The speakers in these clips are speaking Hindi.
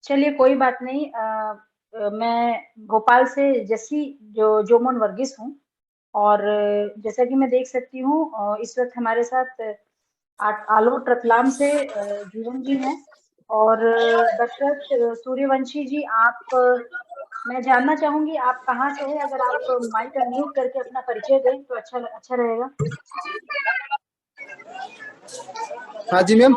चलिए कोई बात नहीं। मैं भोपाल से जस्सी जोमोन वर्गीस हूँ। और जैसा कि मैं देख सकती हूँ इस वक्त हमारे साथ आलोक रतलाम से जीवन जी हैं। और दशरथ सूर्यवंशी जी, आप मैं जानना चाहूंगी आप कहाँ से हैं। अगर आप माइक अनम्यूट करके अपना परिचय दें तो अच्छा अच्छा रहेगा। हाँ जी मैम।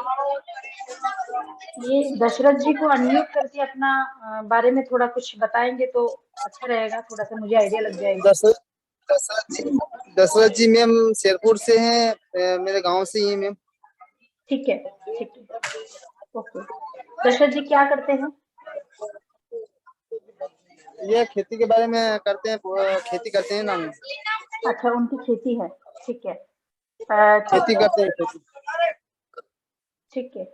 ये दशरथ जी को अनम्यूट करके अपना बारे में थोड़ा कुछ बताएंगे तो अच्छा रहेगा, थोड़ा सा मुझे आइडिया लग जाएगी। दशरथ दशरथ जी मैम शेरपुर से हैं, मेरे गांव से ही हैं मैम। ठीक है, ठीक है, ओके। दशरथ जी क्या करते हैं? ये खेती के बारे में करते हैं, खेती करते हैं ना मैम। अच्छा, उनकी खेती है। ठीक है, ठीक खेती है, करते हैं खेती। ठीक है।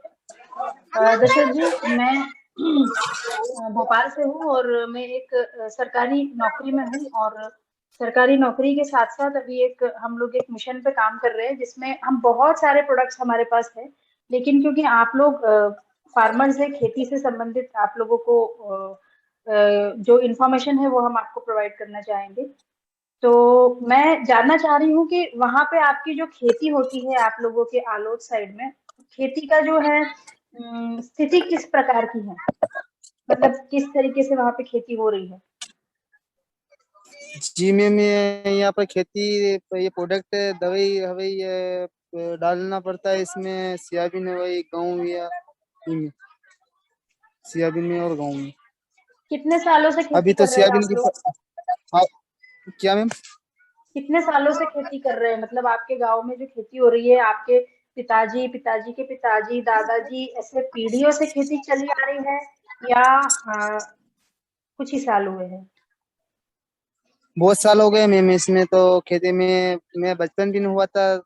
दशरथ जी, मैं भोपाल से हूँ और मैं एक सरकारी नौकरी में हूँ। और सरकारी नौकरी के साथ साथ अभी एक हम लोग एक मिशन पे काम कर रहे हैं जिसमें हम बहुत सारे प्रोडक्ट्स हमारे पास है। लेकिन क्योंकि आप लोग फार्मर्स है, खेती से संबंधित आप लोगों को जो इन्फॉर्मेशन है वो हम आपको प्रोवाइड करना चाहेंगे। तो मैं जानना चाह रही हूँ कि वहां पे आपकी जो खेती होती है आप लोगों के आलोट साइड में, खेती का जो है स्थिति किस प्रकार की है? मतलब किस तरीके से वहां पे खेती हो रही है? जी मैम, ये यहाँ पर खेती, ये प्रोडक्ट दवाई हवाई ये डालना पड़ता है इसमें। सोयाबीन है वही गाँव या इनमें, सोयाबीन में और गाँव में। कितने सालों से खेती अभी तो कर रहे हैं सोयाबीन आप की लोग? हाँ, क्या मैम? कितने सालों से खेती कर रहे हैं? मतलब आपके गांव में जो खेती हो रही है, आपके पिताजी, पिताजी के पिताजी, दादाजी, ऐसे पीढ़ियों से खेती चली आ रही है या कुछ ही साल हुए हैं? बहुत साल हो गए मैम इसमें तो। खेती में मैं बचपन भी नहीं हुआ था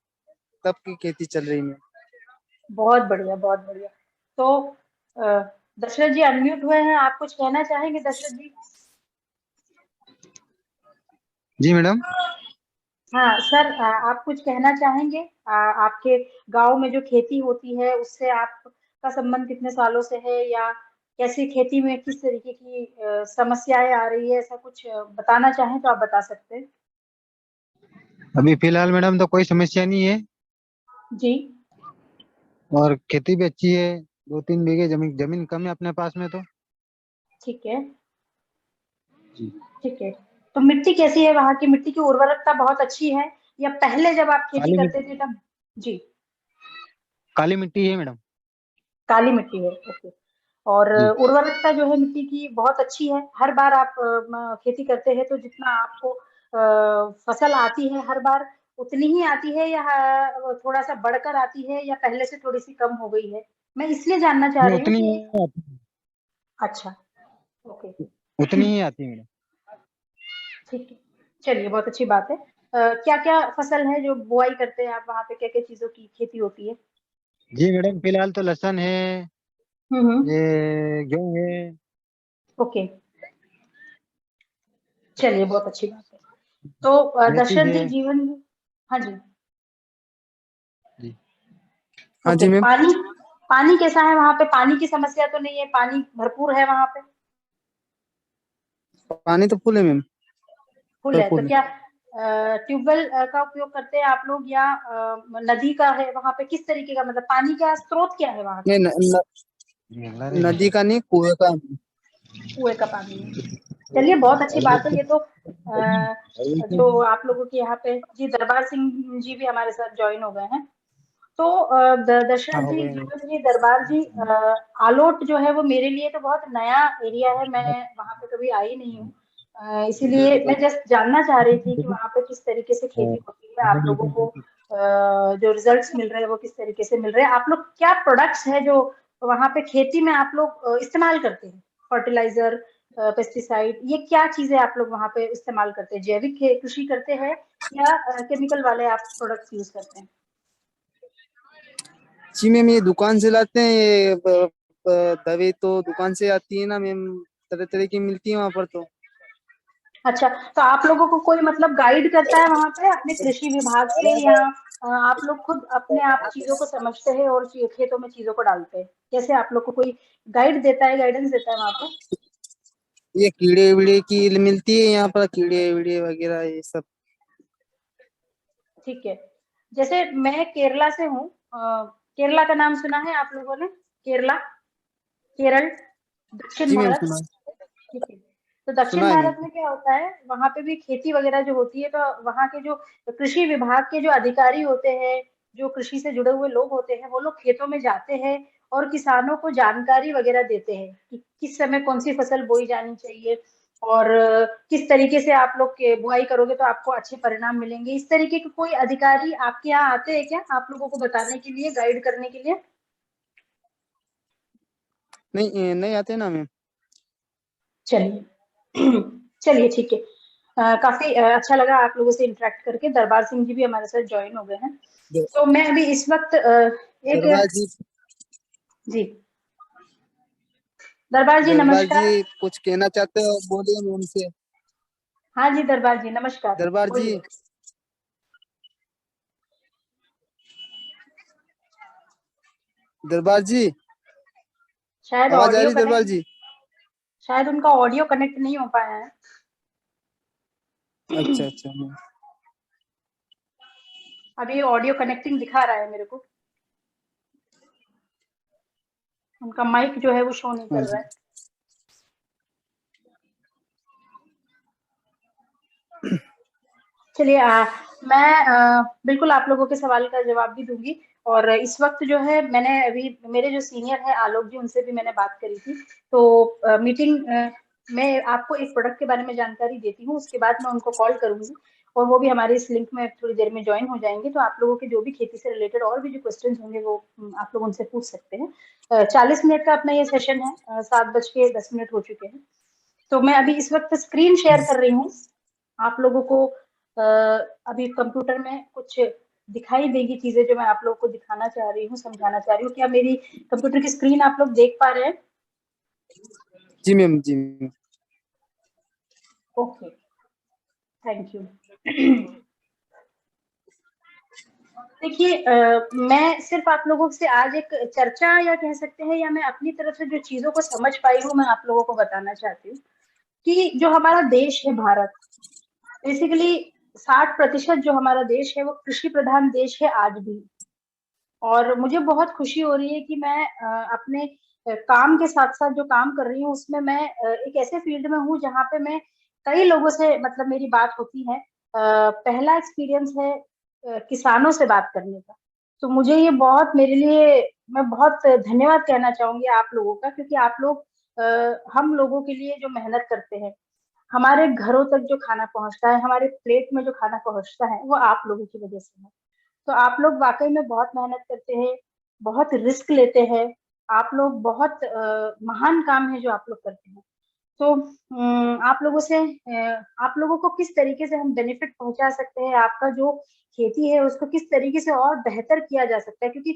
तब की खेती चल रही है। बहुत बढ़िया, बहुत बढ़िया। तो अ, दशरथ जी अनम्यूट हुए हैं, आप कुछ कहना चाहेंगे दशरथ जी? जी मैडम। हाँ सर, आप कुछ कहना चाहेंगे? आपके गांव में जो खेती होती है उससे आपका संबंध कितने सालों से है, या कैसी खेती में किस तरीके की समस्याएं आ रही है, ऐसा कुछ बताना चाहें तो आप बता सकते हैं। अभी फिलहाल मैडम तो कोई समस्या नहीं है। जी। और खेती भी अच्छी है। 2-3 बीघे जमीन जमीन कम है अपने पास में तो। ठीक है, जी। ठीक है। तो मिट्टी कैसी है वहाँ की? मिट्टी की उर्वरकता बहुत अच्छी है या पहले जब आप खेती काली करते मिट्टी, थे तब? जी। काली मिट्टी है मैडम। काली मिट्टी है, ओके। और जी। उर्वरकता जो है मिट्टी की बहुत अच्छी है। हर बार आप खेती करते हैं तो जितना आपको फसल आती है हर बार उतनी ही आती है, या थोड़ा सा बढ़कर आती है, या पहले से थोड़ी सी कम हो गई है? मैं इसलिए जानना चाह नहीं, रही हूँ उतनी कि ही आती अच्छा, ओके। उतनी ही आती है मैडम। ठीक है, चलिए बहुत अच्छी बात है। क्या क्या फसल है जो बुआई करते हैं आप वहाँ पे? क्या क्या चीजों की खेती होती है? जी मैडम, फिलहाल तो लहसुन है, हम्म। ये गेहूँ है। ओके, चलिए बहुत अच्छी बात है। तो मेथी दशरथ है। जी जीवन, हाँ जी, जी। हाँ ओके। जी मैम। पानी, पानी कैसा है वहां पे? पानी की समस्या तो नहीं है? पानी भरपूर है वहां पे? पानी तो फुल है मैम, फुल है तो भरपूर है। क्या ट्यूबवेल का उपयोग करते हैं आप लोग, या नदी का है वहां पे? किस तरीके का, मतलब पानी का स्रोत क्या है वहां का? नहीं नदी का नहीं, कुएं का। कुएं का पानी है। चलिए बहुत अच्छी बात है ये तो। जो आप लोगों के यहाँ पे जी दरबार सिंह जी भी हमारे साथ ज्वाइन हो गए हैं। तो हाँ दशरथ हो जी, गए। जीवन जी, दरबार जी, आलोट जो है वो मेरे लिए तो बहुत नया एरिया है। मैं वहां पे कभी आई नहीं हूँ। इसीलिए मैं जस्ट जानना चाह रही थी कि वहां पे किस तरीके से खेती होती है, आप लोगों को जो रिजल्ट्स मिल रहे हैं वो किस तरीके से मिल रहे हैं, आप लोग क्या प्रोडक्ट्स है जो वहां पे खेती में आप लोग इस्तेमाल करते हैं? फर्टिलाइजर, पेस्टिसाइड, ये क्या चीजें आप लोग वहां पे इस्तेमाल करते हैं? जैविक कृषि करते हैं या केमिकल वाले आप प्रोडक्ट्स यूज करते हैं? जी मैम, ये दुकान से लाते हैं। ये दवाई तो दुकान से आती है ना मैम, तरह तरह की मिलती है वहाँ पर तो। अच्छा, तो आप लोगों को कोई मतलब गाइड करता है वहां पे अपने कृषि विभाग से, या आप लोग खुद अपने आप चीजों को समझते हैं और खेतों में चीजों को डालते हैं? कैसे आप लोग को कोई गाइड देता है, गाइडेंस देता है वहाँ पे? ये कीड़े वीड़े की मिलती है यहाँ पर, कीड़े वीड़े वगैरह ये सब। ठीक है। जैसे मैं केरला से हूँ, केरला का नाम सुना है आप लोगों ने? केरला, केरल, दक्षिण जी मैम भारत। सुना, ठीक है। तो दक्षिण सुना है मैम। भारत में क्या होता है, वहां पे भी खेती वगैरह जो होती है, तो वहां के जो कृषि विभाग के जो अधिकारी होते हैं, जो कृषि से जुड़े हुए लोग होते हैं, वो लोग खेतों में जाते हैं और किसानों को जानकारी वगैरह देते हैं कि किस समय कौन सी फसल बोई जानी चाहिए, और किस तरीके से आप लोग बुआई करोगे तो आपको अच्छे परिणाम मिलेंगे। इस तरीके के कोई अधिकारी आपके यहाँ आते हैं क्या, आप लोगों को बताने के लिए, गाइड करने के लिए? नहीं नहीं आते ना मैम। चलिए चलिए ठीक है। काफी अच्छा लगा आप लोगों से इंटरेक्ट करके। दरबार सिंह जी भी हमारे साथ ज्वाइन हो गए हैं। तो मैं अभी इस वक्त एक, दरबार जी, जी दरबार जी दरबार जी नमस्कार। कुछ कहना चाहते हो, बोलिए मैम से। हाँ जी दरबार जी नमस्कार, दरबार जी, बोलिए। दरबार जी, शायद आवाज आ ऑडियो रही दरबार कनेक्ट, जी? शायद उनका ऑडियो कनेक्ट नहीं हो पाया है। अच्छा अच्छा मैम। अभी ऑडियो कनेक्टिंग दिखा रहा है मेरे को, उनका माइक जो है वो शो नहीं हाँ कर जी। रहा है। चलिए मैं बिल्कुल आप लोगों के सवाल का जवाब भी दूंगी। और इस वक्त जो है, मैंने अभी मेरे जो सीनियर हैं आलोक जी, उनसे भी मैंने बात करी थी। तो मीटिंग मैं आपको एक प्रोडक्ट के बारे में जानकारी देती हूँ, उसके बाद मैं उनको कॉल करूंगी और वो भी हमारे इस लिंक में थोड़ी देर में ज्वाइन हो जाएंगे। तो आप लोगों के जो भी खेती से रिलेटेड और भी जो क्वेश्चंस होंगे वो आप लोग उनसे पूछ सकते हैं। 40 मिनट का अपना ये सेशन है, 7:10 हो चुके हैं। तो मैं अभी इस वक्त स्क्रीन शेयर कर रही हूँ आप लोगों को। अभी कंप्यूटर में कुछ दिखाई देगी चीजें जो मैं आप लोगों को दिखाना चाह रही हूँ, समझाना चाह रही हूँ। क्या मेरी कंप्यूटर की स्क्रीन आप लोग देख पा रहे हैं? जी मैम, जी मैम। Okay, thank you. देखिए मैं सिर्फ आप लोगों से आज एक चर्चा या कह सकते हैं, या मैं अपनी तरफ से जो चीजों को समझ पाई हूँ मैं आप लोगों को बताना चाहती हूँ कि जो हमारा देश है भारत, बेसिकली 60% जो हमारा देश है वो कृषि प्रधान देश है आज भी। और मुझे बहुत खुशी हो रही है कि मैं अपने काम के साथ साथ जो काम कर रही हूँ उसमें मैं एक ऐसे फील्ड में हूँ जहाँ पे मैं कई लोगों से मतलब मेरी बात होती है। पहला एक्सपीरियंस है किसानों से बात करने का। तो मुझे ये बहुत, मेरे लिए, मैं बहुत धन्यवाद कहना चाहूंगी आप लोगों का, क्योंकि आप लोग हम लोगों के लिए जो मेहनत करते हैं, हमारे घरों तक जो खाना पहुंचता है, हमारे प्लेट में जो खाना पहुंचता है, वो आप लोगों की वजह से है। तो आप लोग वाकई में बहुत मेहनत करते हैं, बहुत रिस्क लेते हैं। आप लोग बहुत महान काम है जो आप लोग करते हैं। तो आप लोगों से आप लोगों को किस तरीके से हम बेनिफिट पहुंचा सकते हैं, आपका जो खेती है उसको किस तरीके से और बेहतर किया जा सकता है, क्योंकि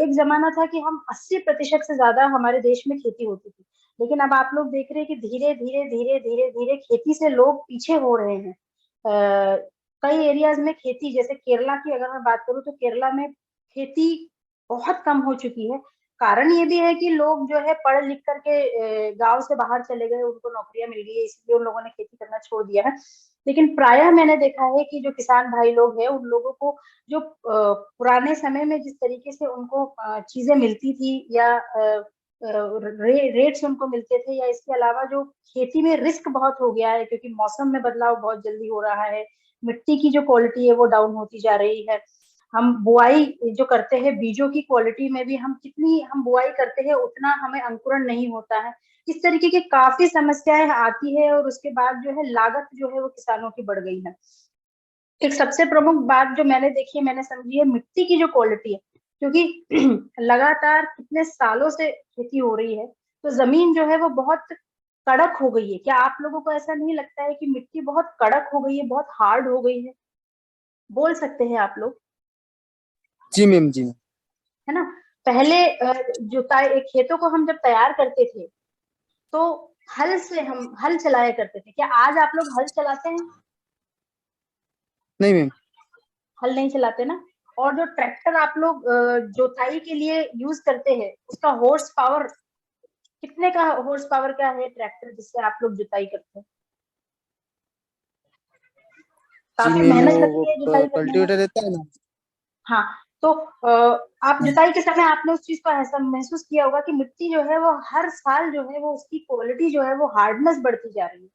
एक जमाना था कि हम 80% से ज्यादा हमारे देश में खेती होती थी, लेकिन अब आप लोग देख रहे हैं कि धीरे धीरे धीरे धीरे धीरे खेती से लोग पीछे हो रहे हैं। कई एरियाज में खेती, जैसे केरला की अगर मैं बात करूँ तो केरला में खेती बहुत कम हो चुकी है। कारण ये भी है कि लोग जो है पढ़ लिख करके गांव से बाहर चले गए, उनको नौकरियां मिल गई है, इसलिए उन लोगों ने खेती करना छोड़ दिया है। लेकिन प्रायः मैंने देखा है कि जो किसान भाई लोग हैं उन लोगों को जो पुराने समय में जिस तरीके से उनको चीजें मिलती थी, या रेट्स उनको मिलते थे, या इसके अलावा जो खेती में रिस्क बहुत हो गया है क्योंकि मौसम में बदलाव बहुत जल्दी हो रहा है, मिट्टी की जो क्वालिटी है वो डाउन होती जा रही है। हम बुआई जो करते हैं, बीजों की क्वालिटी में भी हम जितनी हम बुआई करते हैं उतना हमें अंकुरण नहीं होता है। इस तरीके की काफी समस्याएं आती है, और उसके बाद जो है लागत जो है वो किसानों की बढ़ गई है। एक सबसे प्रमुख बात जो मैंने देखी है, मैंने समझी है, मिट्टी की जो क्वालिटी है, क्योंकि लगातार कितने सालों से खेती हो रही है, तो जमीन जो है वो बहुत कड़क हो गई है। क्या आप लोगों को ऐसा नहीं लगता है कि मिट्टी बहुत कड़क हो गई है, बहुत हार्ड हो गई है? बोल सकते हैं आप लोग, जी मैम, जी। है ना? पहले जुताई खेतों को हम जब तैयार करते थे तो हल से हम हल चलाया करते थे। क्या आज आप लोग हल चलाते हैं? नहीं मैम। हल नहीं चलाते ना? और जो ट्रैक्टर आप लोग जोताई के लिए यूज करते हैं, उसका हॉर्स पावर कितने का हॉर्स पावर का है ट्रैक्टर जिससे आप लोग जुताई करते हैं? जी काफी मैम, मेहनत वो लगती है जुताई करने में। कल्टीवेटर रहता है ना। हाँ, तो आप जुताई के समय आपने उस चीज को ऐसा महसूस किया होगा कि मिट्टी जो है वो हर साल जो है वो उसकी क्वालिटी जो है वो हार्डनेस बढ़ती जा रही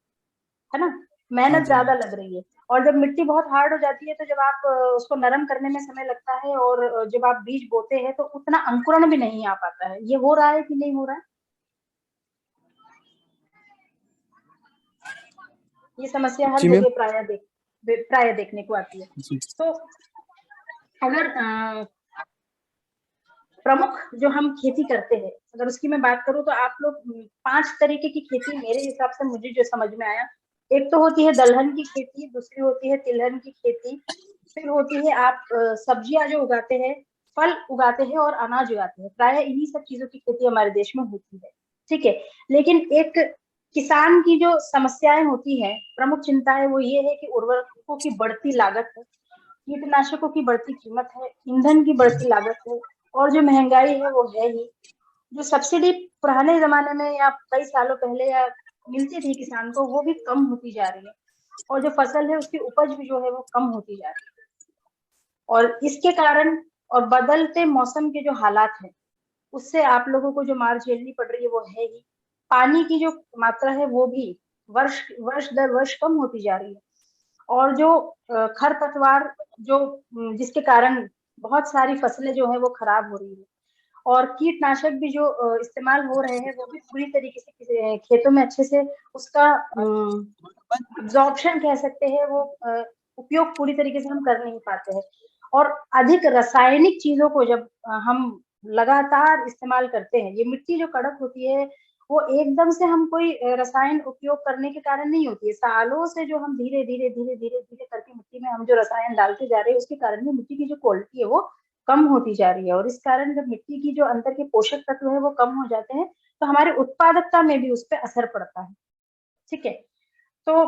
है ना, हाँ मेहनत जी ज्यादा मैम। लग रही है। और जब मिट्टी बहुत हार्ड हो जाती है तो जब आप उसको नरम करने में समय लगता है, और जब आप बीज बोते हैं तो उतना अंकुरण भी नहीं आ पाता है। ये हो रहा है कि नहीं हो रहा है? ये समस्या हर जी मैम। जगह प्राय देखने को आती है। जी तो अगर प्रमुख जो हम खेती करते हैं, अगर उसकी मैं बात करूं तो आप लोग 5 तरीके की खेती मेरे हिसाब से मुझे जो समझ में आया, एक तो होती है दलहन की खेती, दूसरी होती है तिलहन की खेती, फिर होती है आप सब्जियां जो उगाते हैं, फल उगाते हैं और अनाज उगाते हैं। प्राय इन्हीं सब चीजों की खेती हमारे देश में होती है, ठीक है। लेकिन एक किसान की जो समस्याएं होती है, प्रमुख चिंता है, वो ये है कि उर्वरकों की बढ़ती लागत है, कीटनाशकों की बढ़ती कीमत है, ईंधन की बढ़ती लागत है, और जो महंगाई है वो है ही। जो सब्सिडी पुराने जमाने में या कई सालों पहले या मिलती थी किसान को, वो भी कम होती जा रही है, और जो फसल है उसकी उपज भी जो है वो कम होती जा रही है। और इसके कारण और बदलते मौसम के जो हालात हैं, उससे आप लोगों को जो मार झेलनी पड़ रही है वो है ही। पानी की जो मात्रा है वो भी वर्ष वर्ष दर वर्ष कम होती जा रही है। और जो खरपतवार जो जिसके कारण बहुत सारी फसलें जो है वो खराब हो रही है, और कीटनाशक भी जो इस्तेमाल हो रहे हैं वो भी पूरी तरीके से खेतों में अच्छे से उसका अब्जॉर्प्शन कह सकते हैं, वो उपयोग पूरी तरीके से हम कर नहीं पाते हैं। और अधिक रासायनिक चीजों को जब हम लगातार इस्तेमाल करते हैं, ये मिट्टी जो कड़क होती है वो एकदम से हम कोई रसायन उपयोग करने के कारण नहीं होती है। सालों से जो हम धीरे धीरे धीरे धीरे धीरे करके मिट्टी में हम जो रसायन डालते जा रहे हैं, उसके कारण भी मिट्टी की जो क्वालिटी है वो कम होती जा रही है। और इस कारण जब मिट्टी की जो अंदर के पोषक तत्व है वो कम हो जाते हैं, तो हमारी उत्पादकता में भी उस पर असर पड़ता है, ठीक है। तो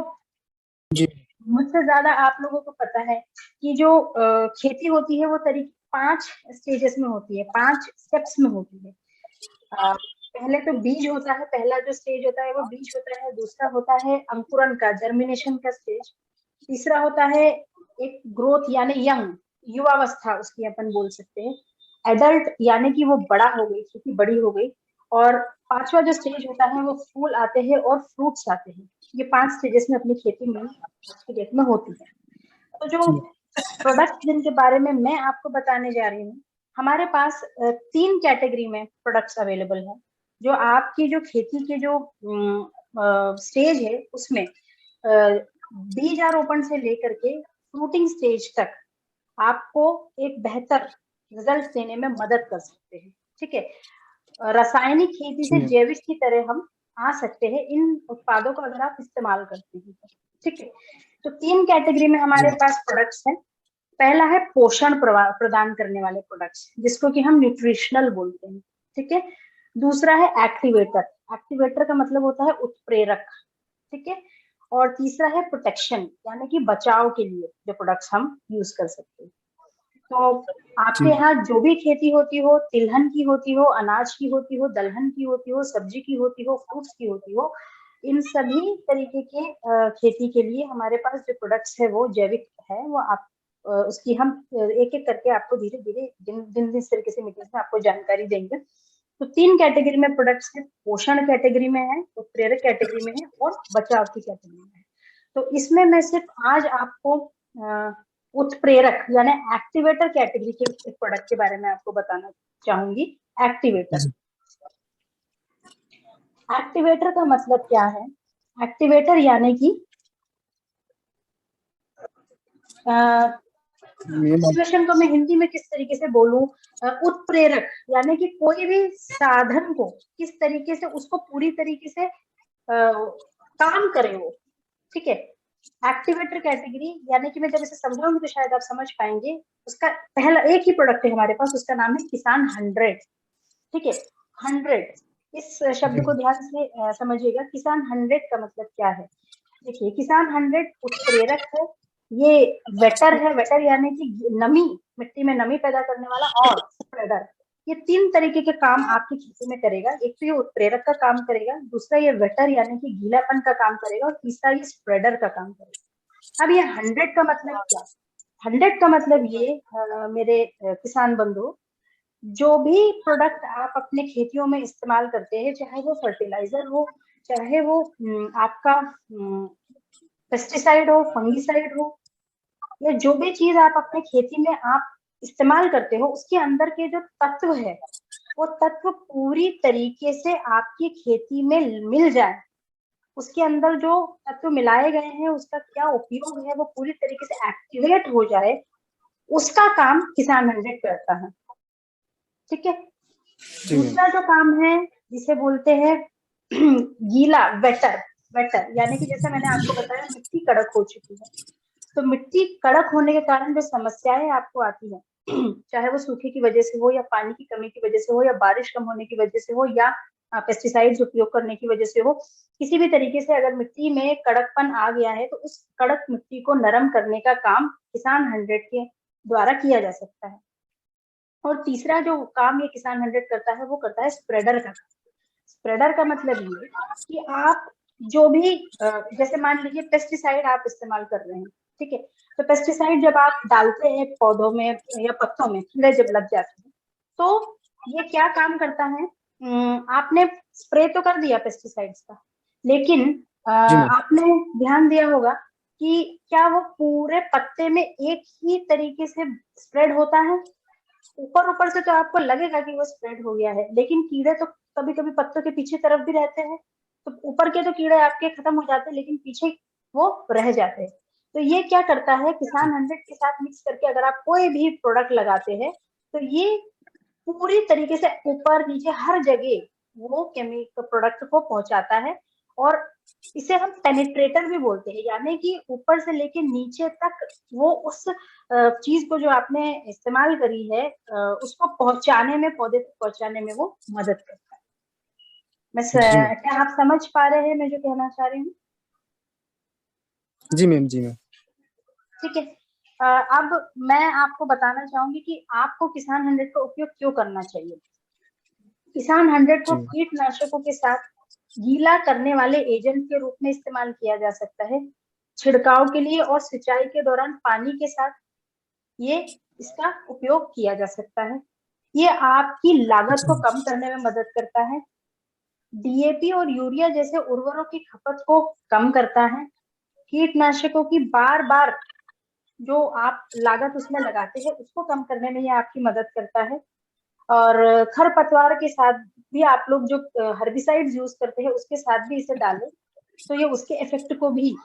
जी मुझसे ज्यादा आप लोगों को पता है कि जो खेती होती है वो 5 स्टेजेस में होती है, 5 स्टेप्स में होती है। पहले तो बीज होता है, पहला जो स्टेज होता है वो बीज होता है। दूसरा होता है अंकुरण का, जर्मिनेशन का स्टेज। तीसरा होता है एक ग्रोथ यानी यंग, युवावस्था उसकी अपन बोल सकते हैं। एडल्ट यानी कि वो बड़ा हो गई, खेती बड़ी हो गई। और पांचवा जो स्टेज होता है वो फूल आते हैं और फ्रूट्स आते हैं। ये 5 स्टेजेस में अपनी खेती में आज की डेट में होती है। तो जो जी प्रोडक्ट जिनके बारे में मैं आपको बताने जा रही हूँ, हमारे पास 3 कैटेगरी में प्रोडक्ट्स अवेलेबल हैं। जो आपकी जो खेती के जो स्टेज है उसमें बीजारोपण से लेकर के फ्रूटिंग स्टेज तक आपको एक बेहतर रिजल्ट देने में मदद कर सकते हैं, ठीक है। रासायनिक खेती से जी जैविक की तरह हम आ सकते हैं इन उत्पादों का अगर आप इस्तेमाल करते हैं, ठीक है। तो 3 कैटेगरी में हमारे जी पास प्रोडक्ट्स हैं। पहला है पोषण प्रदान करने वाले प्रोडक्ट्स, जिसको कि हम न्यूट्रिशनल बोलते हैं, ठीक है। दूसरा है एक्टिवेटर, एक्टिवेटर का मतलब होता है उत्प्रेरक, ठीक है। और तीसरा है प्रोटेक्शन, यानी कि बचाव के लिए जो प्रोडक्ट्स हम यूज कर सकते हैं। तो आपके जी यहाँ जो भी खेती होती हो, तिलहन की होती हो, अनाज की होती हो, दलहन की होती हो, सब्जी की होती हो, फ्रूट्स की होती हो, इन सभी तरीके के खेती के लिए हमारे पास जो प्रोडक्ट्स है वो जैविक है। वो आप उसकी हम एक एक करके आपको धीरे धीरे दिन जिस तरीके से मीटिंग में आपको जानकारी देंगे। तो 3 कैटेगरी में प्रोडक्ट्स है, पोषण कैटेगरी में है, उत्प्रेरक कैटेगरी में है, और बचाव की कैटेगरी में है। तो इसमें मैं सिर्फ आज आपको उत्प्रेरक यानी एक्टिवेटर कैटेगरी के एक प्रोडक्ट के बारे में आपको बताना चाहूंगी। एक्टिवेटर, जी एक्टिवेटर का मतलब क्या है? एक्टिवेटर यानी कि मैम। सिचुएशन को मैं हिंदी में किस तरीके से बोलूं, उत्प्रेरक यानी कि कोई भी साधन को किस तरीके से उसको पूरी तरीके से काम करे वो, ठीक है। एक्टिवेटर कैटेगरी यानी कि मैं जब इसे समझाऊंगी तो शायद आप समझ पाएंगे। उसका पहला एक ही प्रोडक्ट है हमारे पास, उसका नाम है किसान 100, ठीक है। 100, इस शब्द को ध्यान से समझिएगा। किसान 100 का मतलब क्या है? देखिए, किसान 100 उत्प्रेरक है, ये वेटर है, वेटर यानी कि नमी, मिट्टी में नमी पैदा करने वाला, और स्प्रेडर। ये 3 तरीके के काम आपकी खेती में करेगा। एक तो ये उत्प्रेरक का काम करेगा, दूसरा ये वेटर यानी कि गीलापन का काम करेगा, और तीसरा ये स्प्रेडर का काम करेगा। अब ये 100 का मतलब क्या? 100 का मतलब ये मेरे किसान बंधु, जो भी प्रोडक्ट आप अपने खेतियों में इस्तेमाल करते हैं, चाहे वो फर्टिलाइजर हो, चाहे वो आपका पेस्टिसाइड हो, फंगिसाइड हो, या जो भी चीज आप अपने खेती में आप इस्तेमाल करते हो, उसके अंदर के जो तत्व है, वो तत्व पूरी तरीके से आपकी खेती में मिल जाए, उसके अंदर जो तत्व मिलाए गए हैं उसका क्या उपयोग है वो पूरी तरीके से एक्टिवेट हो जाए, उसका काम किसान 100 करता है। ठीक है। दूसरा जो काम है जिसे बोलते हैं गीला, वेटर। वेटर यानी कि जैसे मैंने आपको बताया, मिट्टी कड़क हो चुकी है, तो मिट्टी कड़क होने के कारण जो समस्याएं आपको आती है, चाहे वो सूखे की वजह से हो, या पानी की कमी की वजह से हो, या बारिश कम होने की वजह से हो, या पेस्टिसाइड्स उपयोग करने की वजह से हो, किसी भी तरीके से अगर मिट्टी में कड़कपन आ गया है, तो उस कड़क मिट्टी को नरम करने का काम किसान 100 के द्वारा किया जा सकता है। और तीसरा जो काम ये किसान 100 करता है, वो करता है स्प्रेडर का। स्प्रेडर का मतलब ये कि आप जो भी जैसे मान लीजिए पेस्टिसाइड आप इस्तेमाल कर रहे हैं, ठीक है, तो पेस्टिसाइड जब आप डालते हैं पौधों में या पत्तों में, कीड़े जब लग जाते हैं, तो ये क्या काम करता है, आपने स्प्रे तो कर दिया पेस्टिसाइड्स का, लेकिन जी मैम। आपने ध्यान दिया होगा कि क्या वो पूरे पत्ते में एक ही तरीके से स्प्रेड होता है? ऊपर ऊपर से तो आपको लगेगा कि वो स्प्रेड हो गया है, लेकिन कीड़े तो कभी कभी पत्तों के पीछे तरफ भी रहते हैं, तो ऊपर के तो कीड़े आपके खत्म हो जाते हैं, लेकिन पीछे वो रह जाते हैं। तो ये क्या करता है, किसान 100 के साथ मिक्स करके अगर आप कोई भी प्रोडक्ट लगाते हैं, तो ये पूरी तरीके से ऊपर नीचे हर जगह वो केमिकल प्रोडक्ट को पहुंचाता है। और इसे हम पेनिट्रेटर भी बोलते हैं, यानी कि ऊपर से लेके नीचे तक वो उस चीज को जो आपने इस्तेमाल करी है उसको पहुंचाने में, पौधे तक पहुंचाने में वो मदद करता है। जी मैम। क्या आप समझ पा रहे हैं मैं जो कहना चाह रही हूँ? जी मैम। जी मैम। ठीक है। अब मैं आपको बताना चाहूंगी कि आपको किसान 100 का उपयोग क्यों करना चाहिए। किसान 100 को जी मैम। कीटनाशकों के साथ गीला करने वाले एजेंट के रूप में इस्तेमाल किया जा सकता है, छिड़काव के लिए और सिंचाई के दौरान पानी के साथ ये इसका उपयोग किया जा सकता है। ये आपकी लागत को कम करने में मदद करता है, डीएपी और यूरिया जैसे उर्वरकों की खपत को कम करता है, कीटनाशकों की बार बार जो आप लागत उसमें लगाते हैं उसको कम करने में ये आपकी मदद करता है। और खरपतवार के साथ भी आप लोग जो हर्बिसाइड्स यूज करते हैं उसके साथ भी इसे डालें, तो ये उसके इफेक्ट को भी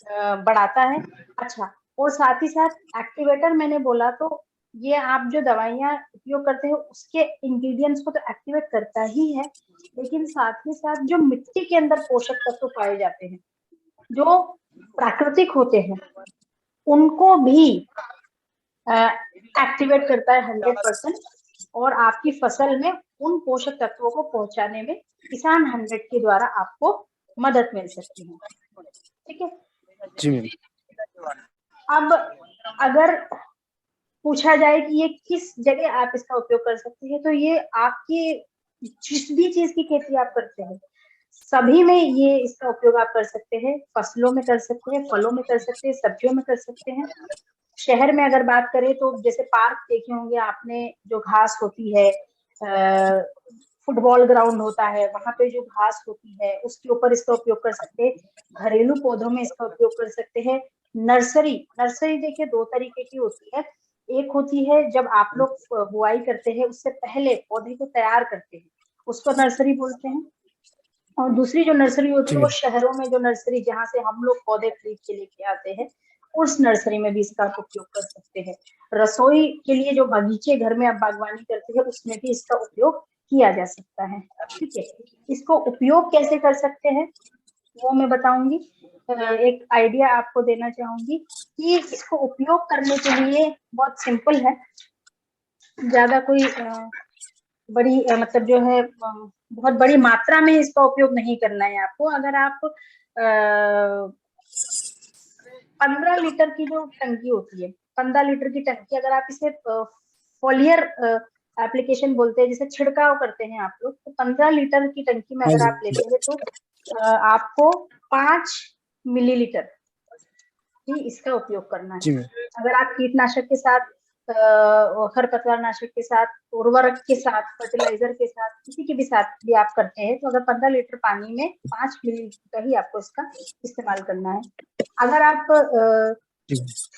बढ़ाता है। अच्छा, और साथ ही साथ एक्टिवेटर मैंने बोला, तो ये आप जो दवाइयाँ उपयोग करते हैं उसके इंग्रेडिएंट्स को तो एक्टिवेट करता ही है, लेकिन साथ ही साथ जो मिट्टी के अंदर पोषक तत्व पाए जाते हैं जो प्राकृतिक होते हैं, उनको भी एक्टिवेट करता है 100%। और आपकी फसल में उन पोषक तत्वों को पहुंचाने में किसान 100 के द्वारा आपको मदद मिल सकती है। ठीक है। जी मैम। अब अगर पूछा जाए कि ये किस जगह आप इसका उपयोग कर सकते हैं, तो ये आपकी जिस भी चीज की खेती आप करते हैं सभी में ये इसका उपयोग आप कर सकते हैं। फसलों में कर सकते हैं, फलों में कर सकते हैं, सब्जियों में कर सकते हैं। शहर में अगर बात करें तो जैसे पार्क देखे होंगे आपने, जो घास होती है, फुटबॉल ग्राउंड होता है, वहां पे जो घास होती है उसके ऊपर इसका उपयोग कर सकते हैं। घरेलू पौधों में इसका उपयोग कर सकते हैं। नर्सरी, नर्सरी देखिए 2 तरीके की होती है। एक होती है जब आप लोग बुआई करते हैं उससे पहले पौधे को तैयार करते हैं, उसको नर्सरी बोलते हैं। और दूसरी जो नर्सरी होती जी है वो मैम। शहरों में जो नर्सरी जहाँ से हम लोग पौधे खरीद के लेके आते हैं, उस नर्सरी में भी इसका आप उपयोग कर सकते हैं। रसोई के लिए जो बगीचे घर में आप बागवानी करते हैं उसमें भी इसका उपयोग किया जा सकता है। ठीक है। इसको उपयोग कैसे कर सकते हैं वो मैं बताऊंगी। एक आइडिया आपको देना चाहूंगी कि इसको उपयोग करने के लिए बहुत सिंपल है, ज्यादा कोई बड़ी मतलब जो है बहुत बड़ी मात्रा में इसका उपयोग नहीं करना है आपको। अगर आप 15 लीटर की जो टंकी होती है, 15 लीटर की टंकी, अगर आप इसे फॉलियर एप्लीकेशन बोलते हैं, जिसे छिड़काव करते हैं आप लोग, तो 15 लीटर की टंकी में हाँ अगर जी। आप लेते हैं तो आपको 5 मिलीलीटर ही इसका उपयोग करना है। जी मैम। अगर आप कीटनाशक के साथ, खरपतवार नाशक के साथ, उर्वरक के साथ, फर्टिलाइजर के साथ, किसी के भी साथ भी आप करते हैं, तो अगर 15 लीटर पानी में 5 मिलीलीटर ही आपको इसका इस्तेमाल करना है। अगर आप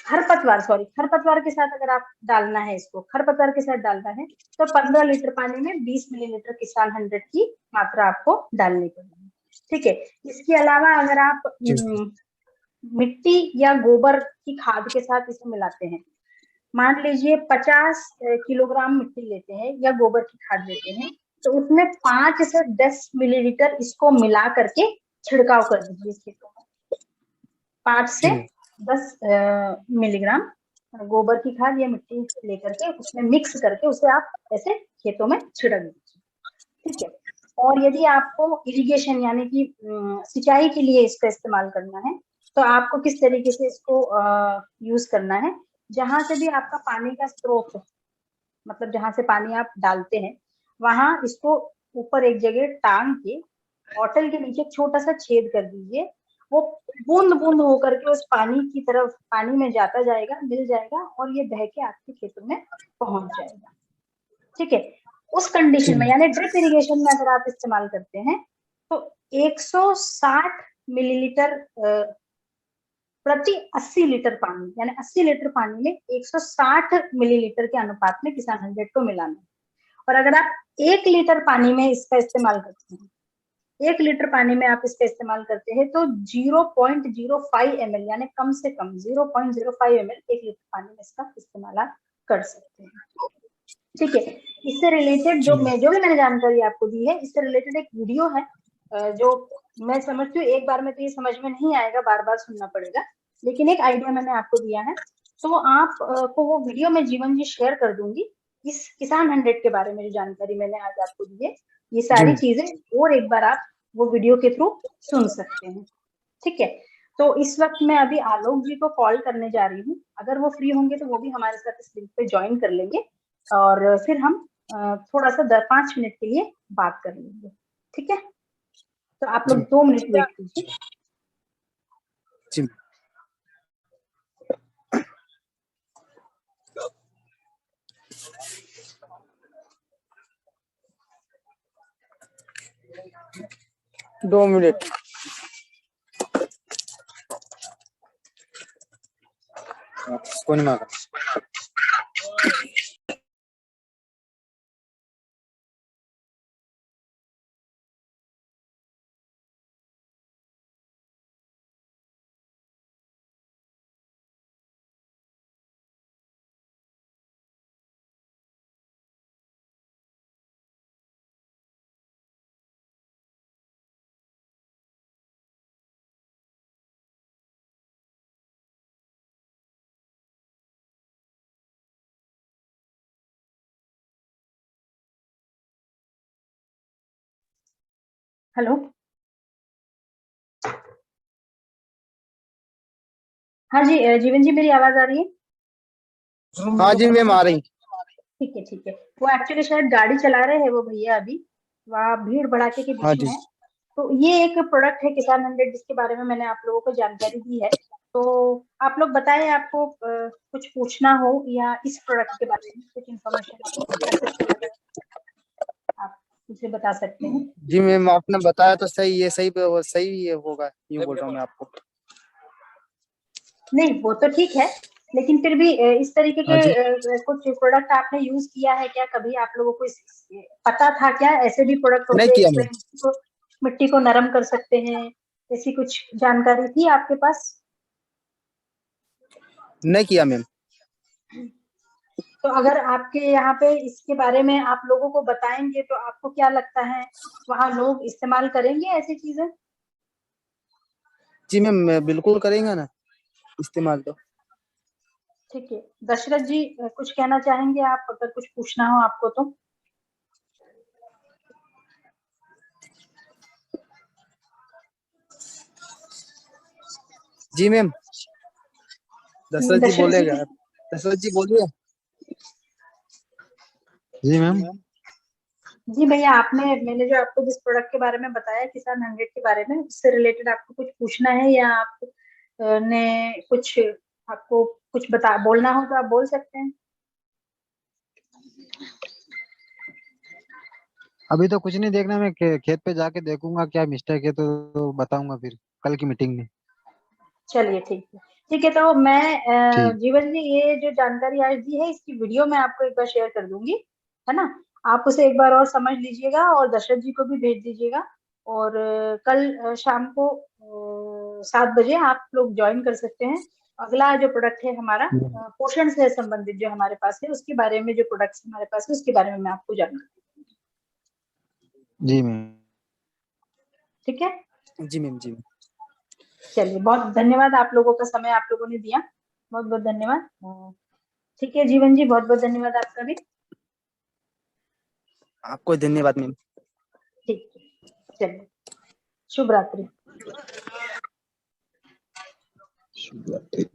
खरपतवार के साथ अगर आप डालना है, इसको खरपतवार के साथ डालना है, तो 15 लीटर पानी में 20 मिलीलीटर किसान 100 की मात्रा आपको डालनी पड़ेगी। ठीक है। इसके अलावा अगर आप मिट्टी या गोबर की खाद के साथ इसे मिलाते हैं, मान लीजिए 50 किलोग्राम मिट्टी लेते हैं या गोबर की खाद लेते हैं, तो उसमें 5 से 10 मिलीलीटर इसको मिला करके छिड़काव कर दीजिए खेतों में। 5 से 10 मिलीग्राम गोबर की खाद या मिट्टी लेकर के उसमें मिक्स करके उसे आप ऐसे खेतों में छिड़क दीजिए। ठीक है। और यदि आपको इरिगेशन यानी कि सिंचाई के लिए इसका इस्तेमाल करना है, तो आपको किस तरीके से इसको यूज करना है, जहां से भी आपका पानी का स्रोत, मतलब जहां से पानी आप डालते हैं, वहां इसको ऊपर एक जगह टांग के बॉटल के नीचे छोटा सा छेद कर दीजिए। वो बूंद बूंद होकर के उस पानी की तरफ, पानी में जाता जाएगा, मिल जाएगा, और ये बह के आपके खेतों में पहुंच जाएगा। ठीक है। उस कंडीशन में, यानी ड्रिप इरिगेशन में अगर आप इस्तेमाल करते हैं, तो 160 मिलीलीटर प्रति 80 लीटर पानी, यानी 80 लीटर पानी में 160 मिलीलीटर के अनुपात में किसान 100 को मिलाना है। और अगर आप 1 लीटर पानी में इसका इस्तेमाल करते हैं, 1 लीटर पानी में आप इसका इस्तेमाल करते हैं, तो 0.05 ml, यानी कम से कम 0.05 ml 1 लीटर पानी में इसका इस्तेमाल आप कर सकते हैं। ठीक है। इससे रिलेटेड जो भी मैंने जानकारी आपको दी है, इससे रिलेटेड एक वीडियो है, जो मैं समझती हूँ एक बार में तो ये समझ में नहीं आएगा, बार बार सुनना पड़ेगा, लेकिन एक आइडिया मैंने आपको दिया है, तो आप को वो वीडियो में जीवन जी शेयर कर दूंगी। इस किसान 100 के बारे में जो जानकारी मैंने आज आपको दी है, ये सारी चीजें और एक बार आप वो वीडियो के थ्रू सुन सकते हैं। ठीक है। तो इस वक्त मैं अभी आलोक जी को कॉल करने जा रही हूँ, अगर वो फ्री होंगे तो वो भी हमारे साथ इस लिंक पे ज्वाइन कर लेंगे, और फिर हम थोड़ा सा 5 मिनट के लिए बात कर लेंगे। ठीक है। तो आप लोग 2 मिनट वेट कीजिए। जी। 2 मिनट। कोणी मागा हेलो। हाँ जी, जीवन जी मेरी आवाज आ रही है? हाँ जी मैम आ रही। ठीक है, ठीक है। वो एक्चुअली शायद गाड़ी चला रहे हैं वो भैया, अभी वहाँ भीड़ भड़ाके के हाँ बीच में जी। है। तो ये एक प्रोडक्ट है किसान 100, जिसके बारे में मैंने आप लोगों को जानकारी दी है। तो आप लोग बताएं, आपको कुछ पूछना हो या इस प्रोडक्ट के बारे में कुछ इन्फॉर्मेशन आपको जानना चाहिए, आप मुझे बता सकते हैं। जी मैम आपने बताया तो सही है, सही ये होगा, यूँ बोल रहा हूँ मैं आपको। नहीं, वो तो ठीक है, लेकिन फिर भी इस तरीके हाँ के जी। कुछ प्रोडक्ट आपने यूज किया है क्या कभी? आप लोगों को पता था क्या ऐसे भी प्रोडक्ट नहीं होते हैं किया जिससे मैम। मिट्टी को नरम कर सकते हैं? ऐसी कुछ जानकारी थी आपके पास? नहीं किया मैम। तो अगर आपके यहाँ पे इसके बारे में आप लोगों को बताएंगे, तो आपको क्या लगता है, वहाँ लोग इस्तेमाल करेंगे ऐसी चीजें? जी मैम बिल्कुल करेंगे ना इस्तेमाल तो। ठीक है। दशरथ जी, कुछ कहना चाहेंगे आप, अगर कुछ पूछना हो आपको तो? जी मैम। दशरथ जी बोलेगा। दशरथ जी बोलिए। जी मैम। जी भैया, मैंने जो आपको जिस प्रोडक्ट के बारे में बताया, किसान 100 के बारे में, उससे रिलेटेड आपको कुछ पूछना है या आप ने कुछ आपको कुछ बोलना हो तो आप बोल सकते हैं। अभी तो कुछ नहीं देखना, मैं खेत पे जाके देखूंगा क्या मिस्टेक है तो बताऊंगा फिर कल की मीटिंग में। चलिए ठीक है। ठीक है, तो मैं ठीक। जीवन जी, ये जो जानकारी आज दी है इसकी वीडियो मैं आपको एक बार शेयर कर दूंगी, है ना। आप उसे एक बार और समझ लीजिएगा और दशरथ जी को भी भेज दीजिएगा। और कल शाम को 7 बजे आप लोग ज्वाइन कर सकते हैं। अगला जो प्रोडक्ट है हमारा पोषण से संबंधित जो हमारे पास है, उसके बारे में, जो प्रोडक्ट्स हमारे पास है उसके बारे में मैं आपको जानकारी दूंगी। जी मैम। ठीक है। जी मैम, जी। चलिए, बहुत धन्यवाद, आप लोगों का समय आप लोगों ने दिया, बहुत बहुत धन्यवाद। ठीक है जीवन जी, बहुत बहुत धन्यवाद आपका भी। आपको धन्यवाद मैम। ठीक है, चलिए, शुभ रात्रि। शुभ रात्रि।